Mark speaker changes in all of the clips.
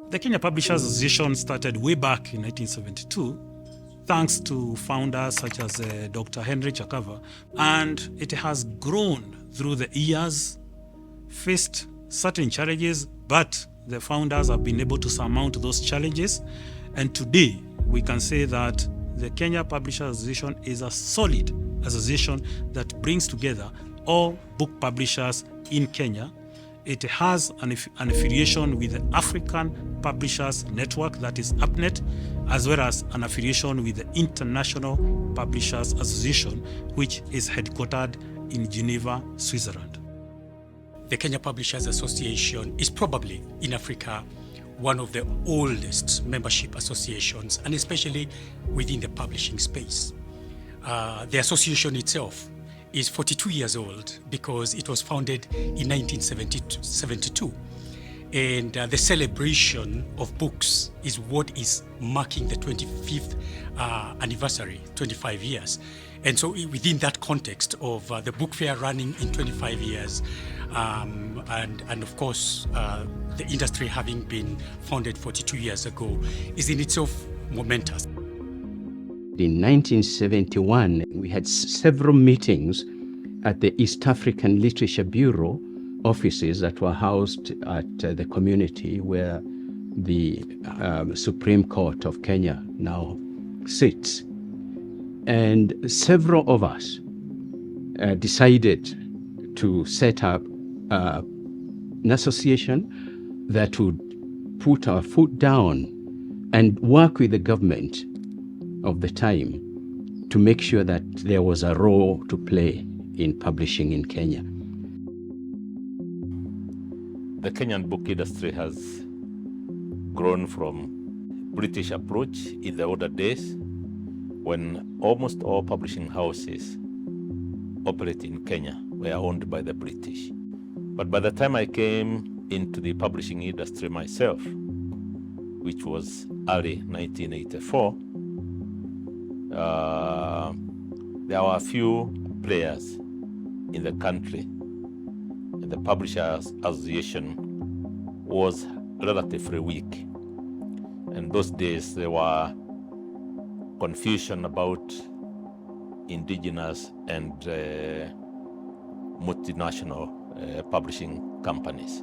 Speaker 1: The Kenya Publishers Association started way back in 1972, thanks to founders such as Dr. Henry Chakava, and it has grown through the years, faced certain challenges, but the founders have been able to surmount those challenges. And today, we can say that the Kenya Publishers Association is a solid association that brings together all book publishers in Kenya. It has an affiliation with the African Publishers Network, that is APNET, as well as an affiliation with the International Publishers Association, which is headquartered in Geneva, Switzerland.
Speaker 2: The Kenya Publishers Association is probably in Africa one of the oldest membership associations, and especially within the publishing space. The association itself is 42 years old because it was founded in 1972. And the celebration of books is what is marking the 25th anniversary, 25 years. And so within that context of the book fair running in 25 years, and of course, the industry having been founded 42 years ago, is in itself momentous.
Speaker 3: In 1971, we had several meetings at the East African Literature Bureau offices that were housed at the community where the Supreme Court of Kenya now sits. And several of us decided to set up an association that would put our foot down and work with the government of the time to make sure that there was a role to play in publishing in Kenya.
Speaker 4: The Kenyan book industry has grown from British approach in the older days when almost all publishing houses operating in Kenya were owned by the British. But by the time I came into the publishing industry myself, which was early 1984, there were a few players in the country, and the Publishers Association was relatively weak. And those days there were confusion about indigenous and multinational publishing companies.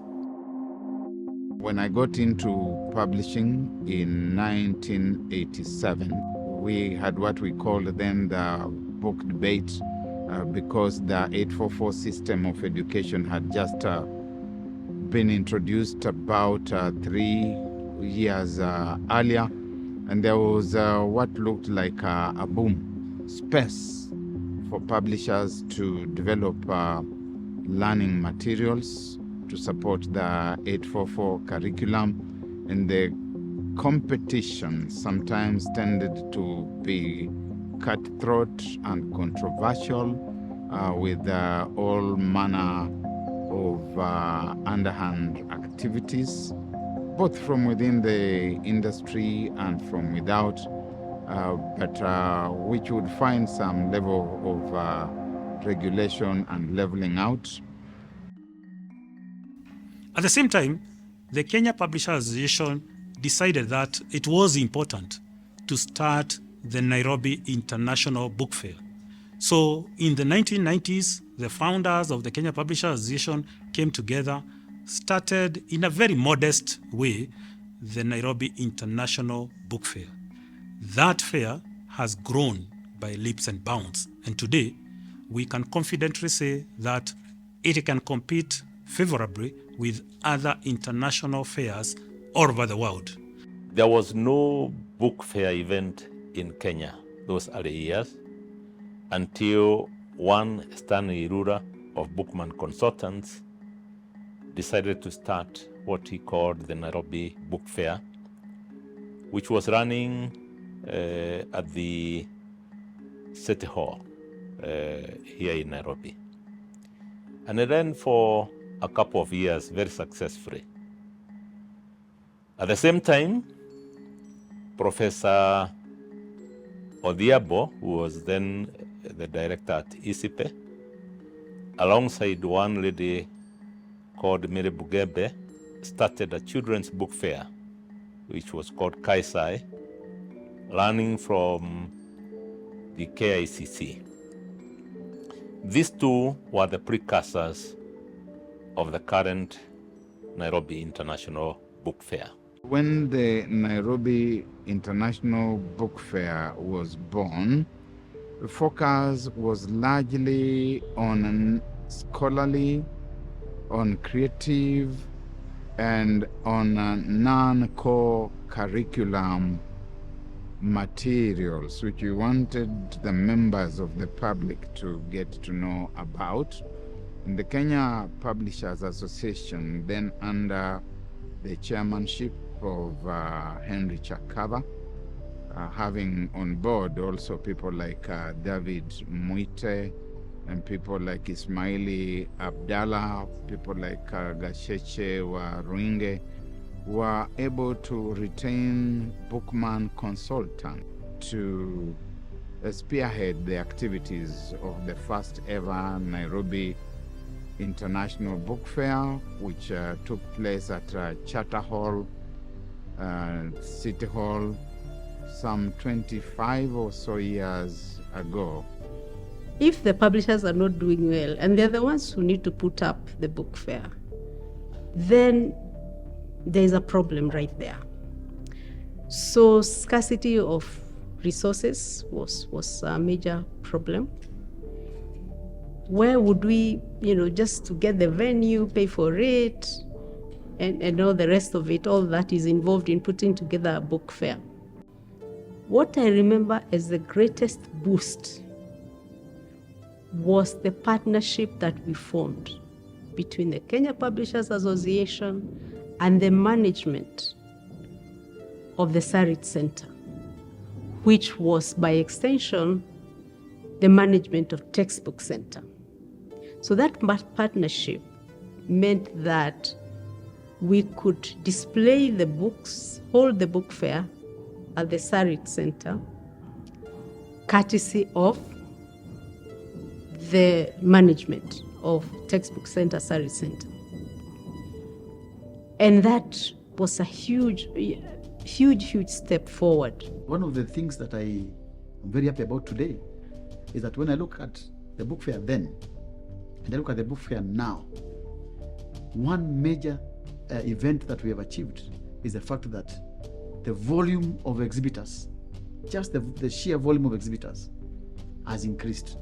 Speaker 5: When I got into publishing in 1987, we had what we called then the book debate because the 844 system of education had just been introduced about 3 years earlier, and there was what looked like a boom space for publishers to develop learning materials to support the 844 curriculum, and the competition sometimes tended to be cutthroat and controversial with all manner of underhand activities, both from within the industry and from without, but which would find some level of regulation and leveling out.
Speaker 1: At the same time, the Kenya Publishers Association decided that it was important to start the Nairobi International Book Fair. So in the 1990s, the founders of the Kenya Publishers Association came together, started in a very modest way the Nairobi International Book Fair. That fair has grown by leaps and bounds, and today we can confidently say that it can compete favorably with other international fairs all over the world.
Speaker 4: There was no book fair event in Kenya those early years until one Stanley Rura of Bookman Consultants decided to start what he called the Nairobi Book Fair, which was running at the City Hall here in Nairobi. And it ran for a couple of years very successfully. At the same time, Professor Odhiambo, who was then the director at ISIPE, alongside one lady called Mary Bugebe, started a children's book fair which was called Kaisai, learning from the KICC. These two were the precursors of the current Nairobi International Book Fair.
Speaker 5: When the Nairobi International Book Fair was born, the focus was largely on scholarly, on creative, and on non-core curriculum materials, which we wanted the members of the public to get to know about. And the Kenya Publishers Association, then under the chairmanship of Henry Chakava, having on board also people like David Muite and people like Ismaili Abdallah, people like Gasheche Waruinge, were able to retain Bookman consultant to spearhead the activities of the first ever Nairobi International Book Fair, which took place at Charter Hall, City Hall, some 25 or so years ago.
Speaker 6: If the publishers are not doing well, and they're the ones who need to put up the book fair, then there's a problem right there. So scarcity of resources was a major problem. Where would we, just to get the venue, pay for it, and all the rest of it, all that is involved in putting together a book fair. What I remember as the greatest boost was the partnership that we formed between the Kenya Publishers Association and the management of the Sarit Center, which was by extension the management of Textbook Center. So that partnership meant that we could display the books, hold the book fair at the Sarit Center, courtesy of the management of Textbook Center, Sarit Center. And that was a huge step forward.
Speaker 7: One of the things that I am very happy about today is that when I look at the book fair then, and I look at the book fair now, one major event that we have achieved is the fact that the volume of exhibitors, just the sheer volume of exhibitors has increased.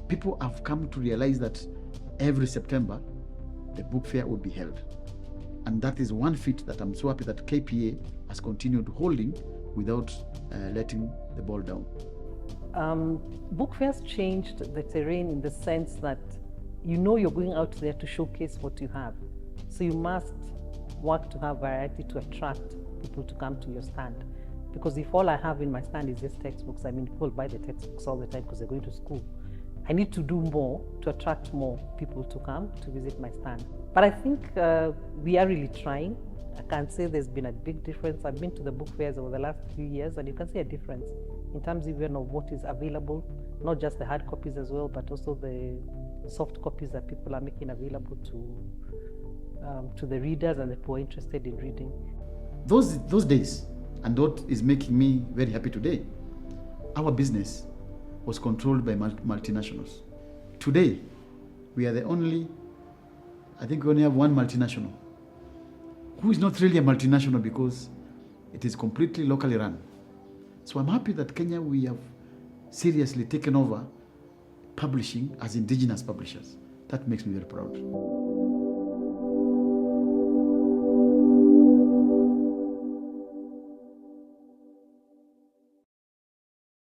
Speaker 7: People have come to realize that every September, the book fair would be held. And that is one feat that I'm so happy that KPA has continued holding without letting the ball down.
Speaker 8: Book fairs changed the terrain in the sense that you're going out there to showcase what you have. So you must work to have variety to attract people to come to your stand. Because if all I have in my stand is just textbooks, people buy the textbooks all the time because they're going to school. I need to do more to attract more people to come to visit my stand. But I think we are really trying. I can't say there's been a big difference. I've been to the book fairs over the last few years, and you can see a difference in terms even of what is available, not just the hard copies as well, but also the soft copies that people are making available to the readers and the people interested in reading.
Speaker 7: Those days, and what is making me very happy today, our business was controlled by multinationals. Today, we are the only, I think we only have one multinational, who is not really a multinational because it is completely locally run. So I'm happy that Kenya, we have seriously taken over publishing as indigenous publishers. That makes me very proud.